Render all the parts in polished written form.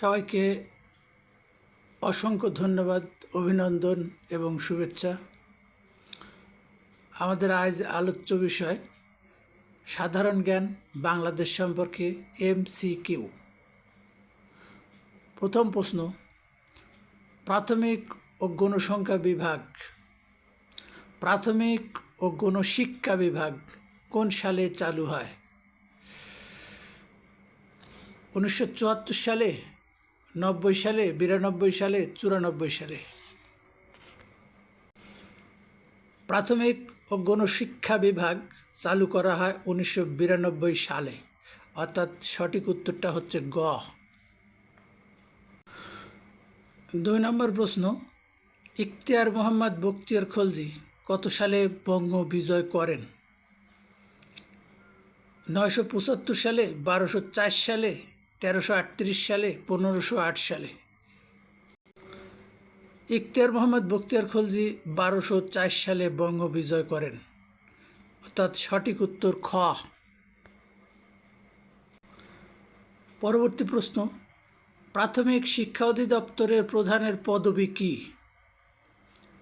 সবাইকে অসংখ্য ধন্যবাদ, অভিনন্দন এবং শুভেচ্ছা। আমাদের আজ আলোচ্য বিষয় সাধারণ জ্ঞান বাংলাদেশ সম্পর্কে MCQ। প্রথম প্রশ্ন, প্রাথমিক ও গণসংখ্যা বিভাগ, প্রাথমিক ও গণশিক্ষা বিভাগ কোন সালে চালু হয়? 1974 সালে, 90 সালে, 92 সালে, 94 সালে? প্রাথমিক ও গণশিক্ষা বিভাগ চালু করা হয় 1992 সালে, অর্থাৎ সঠিক উত্তরটা হচ্ছে গ। 2 নম্বর প্রশ্ন, ইখতিয়ার মোহাম্মদ বখতিয়ার খলজি কত সালে বঙ্গ বিজয় করেন? 975 সালে, 1204 সালে, 1338 সালে, 1508 সালে? ইখতিয়ার মোহাম্মদ বখতিয়ার খলজি 1204 সালে বঙ্গ বিজয় করেন, অর্থাৎ সঠিক উত্তর খ। পরবর্তী প্রশ্ন, প্রাথমিক শিক্ষা অধিদপ্তরের প্রধানের পদবি কি?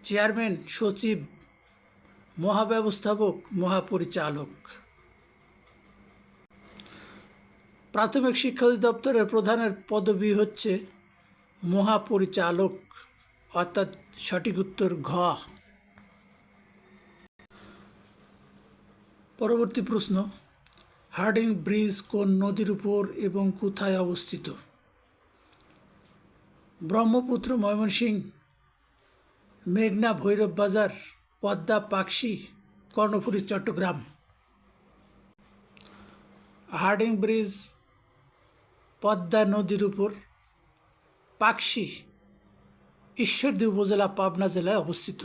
চেয়ারম্যান, সচিব, মহাব্যবস্থাপক, মহাপরিচালক? প্রাথমিক শিক্ষা অধিদপ্তরের প্রধানের পদবি হচ্ছে মহাপরিচালক, অর্থাৎ সঠিক উত্তর ঘ। পরবর্তী প্রশ্ন, হার্ডিং ব্রিজ কোন নদীর উপর এবং কোথায় অবস্থিত? ব্রহ্মপুত্র ময়মনসিংহ, মেঘনা ভৈরব বাজার, পদ্মা পাকশি, কর্ণফুলী চট্টগ্রাম? হার্ডিং ব্রিজ পদ্মা নদীর উপর, পাকশি ঈশ্বরদী উপজেলা, পাবনা জেলায় অবস্থিত।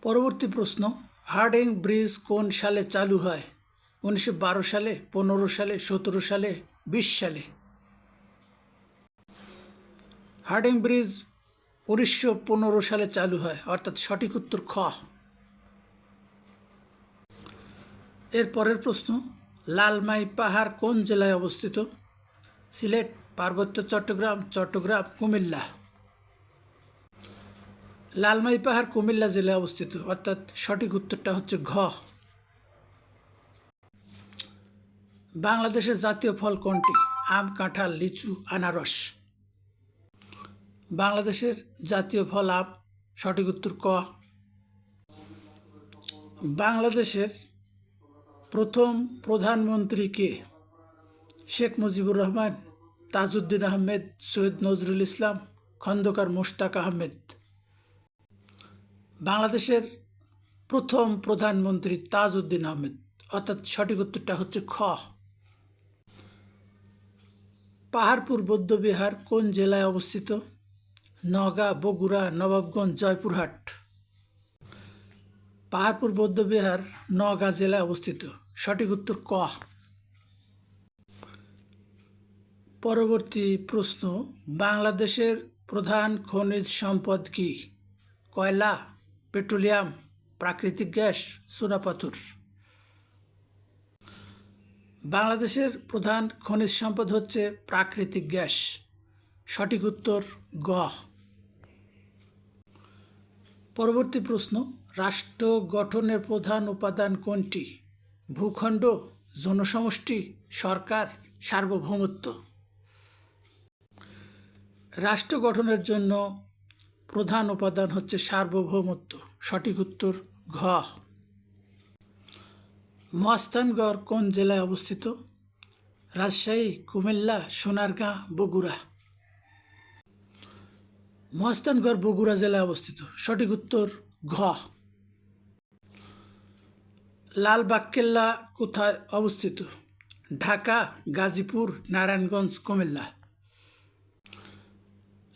পরবর্তী প্রশ্ন, হার্ডিং ব্রিজ কোন সালে চালু হয়? 1912 সালে, 15 সালে, 17 সালে, 20 সালে? হার্ডিং ব্রিজ 1915 সালে চালু হয়, অর্থাৎ সঠিক উত্তর খ। এর পরের প্রশ্ন, লালমাই পাহাড় কোন জেলায় অবস্থিত? সিলেট, পার্বত্য চট্টগ্রাম, চট্টগ্রাম, কুমিল্লা? লালমাই পাহাড় কুমিল্লা জেলায় অবস্থিত, অর্থাৎ সঠিক উত্তরটা হচ্ছে ঘ। বাংলাদেশের জাতীয় ফল কোনটি? আম, কাঁঠাল, লিচু, আনারস? বাংলাদেশের জাতীয় ফল আম, সঠিক উত্তর ক। বাংলাদেশের প্রথম প্রধানমন্ত্রী কে? শেখ মুজিবুর রহমান, তাজউদ্দিন আহমেদ, সৈয়দ নজরুল ইসলাম, খন্দকার মোশতাক আহমেদ? বাংলাদেশের প্রথম প্রধানমন্ত্রী তাজউদ্দিন আহমেদ, অর্থাৎ সঠিক উত্তরটা হচ্ছে খ। পাহাড়পুর বৌদ্ধবিহার কোন জেলায় অবস্থিত? নওগাঁ, বগুড়া, নবাবগঞ্জ, জয়পুরহাট? পাহাড়পুর বৌদ্ধবিহার নওগাঁ জেলায় অবস্থিত, সঠিক উত্তর ক। পরবর্তী প্রশ্ন, বাংলাদেশের প্রধান খনিজ সম্পদ কি? কয়লা, পেট্রোলিয়াম, প্রাকৃতিক গ্যাস, চুনাপাথর? বাংলাদেশের প্রধান খনিজ সম্পদ হচ্ছে প্রাকৃতিক গ্যাস, সঠিক উত্তর গ। পরবর্তী প্রশ্ন, রাষ্ট্র গঠনের প্রধান উপাদান কোনটি? ভূখণ্ড, জনসমষ্টি, সরকার, সার্বভৌমত্ব? রাষ্ট্র গঠনের জন্য প্রধান উপাদান হচ্ছে সার্বভৌমত্ব, সঠিক উত্তর ঘ। মহাস্থানগড় কোন জেলায় অবস্থিত? রাজশাহী, কুমিল্লা, সোনারগাঁ, বগুড়া? মহাস্থানগড় বগুড়া জেলায় অবস্থিত, সঠিক উত্তর ঘ। লালবাগকেল্লা কোথায় অবস্থিত? ঢাকা, গাজীপুর, নারায়ণগঞ্জ, কুমিল্লা?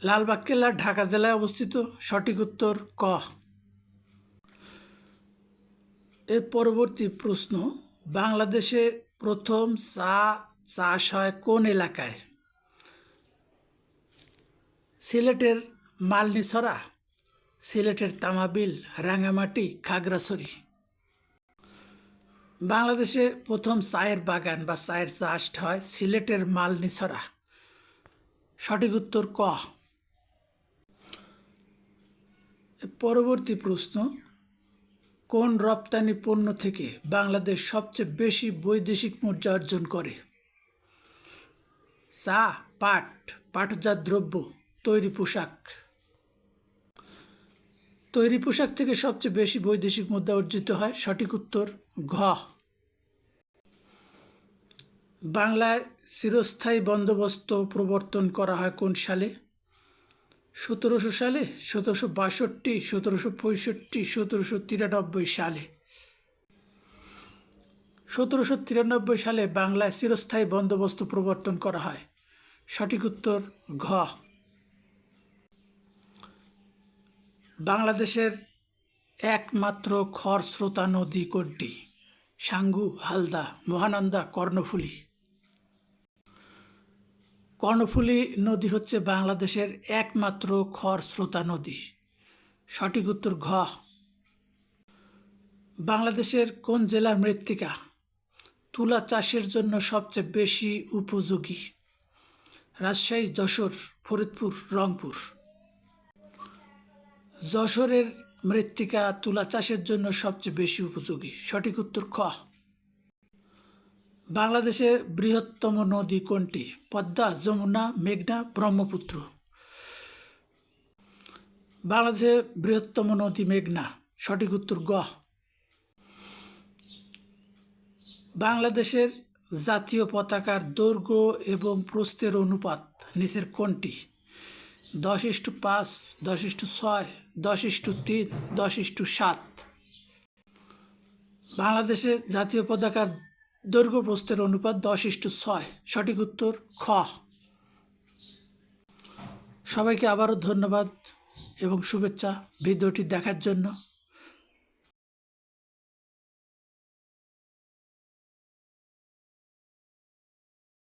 লালবাগকেল্লা ঢাকা জেলায় অবস্থিত, সঠিক উত্তর ক। এর পরবর্তী প্রশ্ন, বাংলাদেশে প্রথম চা চাষ হয় কোন এলাকায়? সিলেটের মালনীছড়া, সিলেটের তামাবিল, রাঙামাটি, খাগড়াছড়ি? বাংলাদেশে প্রথম চায়ের বাগান বা চায়ের চাষ হয় সিলেটের মালনীছড়া। সঠিক উত্তর ক। পরবর্তী প্রশ্ন, কোন রপ্তানি পণ্য থেকে বাংলাদেশ সবচেয়ে বেশি বৈদেশিক মুদ্রা অর্জন করে? চা, পাট, পাটজাত দ্রব্য, তৈরি পোশাক। তৈরি পোশাক থেকে সবচেয়ে বেশি বৈদেশিক মুদ্রা অর্জিত হয়। সঠিক উত্তর ঘ। বাংলায় চিরস্থায়ী বন্দোবস্ত প্রবর্তন করা হয় কোন সালে? 1700 সালে, 1762, 1765, 1793 সালে। 1793 সালে বাংলায় চিরস্থায়ী বন্দোবস্ত প্রবর্তন করা হয়। সঠিক উত্তর ঘ। বাংলাদেশের একমাত্র খরস্রোতা নদী কোনটি? সাঙ্গু, হালদা, মহানন্দা, কর্ণফুলী। কর্ণফুলী নদী হচ্ছে বাংলাদেশের একমাত্র খরস্রোতা নদী। সঠিক উত্তর ঘ। বাংলাদেশের কোন জেলার মৃত্তিকা তুলা চাষের জন্য সবচেয়ে বেশি উপযোগী? রাজশাহী, যশোর, ফরিদপুর, রংপুর। যশোরের মৃত্তিকা তুলা চাষের জন্য সবচেয়ে বেশি উপযোগী। সঠিক উত্তর খ। বাংলাদেশের বৃহত্তম নদী কোনটি? পদ্মা, যমুনা, মেঘনা, ব্রহ্মপুত্র। বাংলাদেশের বৃহত্তম নদী মেঘনা। সঠিক উত্তর গ। বাংলাদেশের জাতীয় পতাকার দৈর্ঘ্য এবং প্রস্থের অনুপাত নিচের কোনটি? 10:5, 10:6, 10:3, 10:7। বাংলাদেশের জাতীয় পতাকার দৈর্ঘ্য প্রস্থের অনুপাত 10:6। সঠিক উত্তর খ। সবাইকে আবারও ধন্যবাদ এবং শুভেচ্ছা ভিডিওটি দেখার জন্য।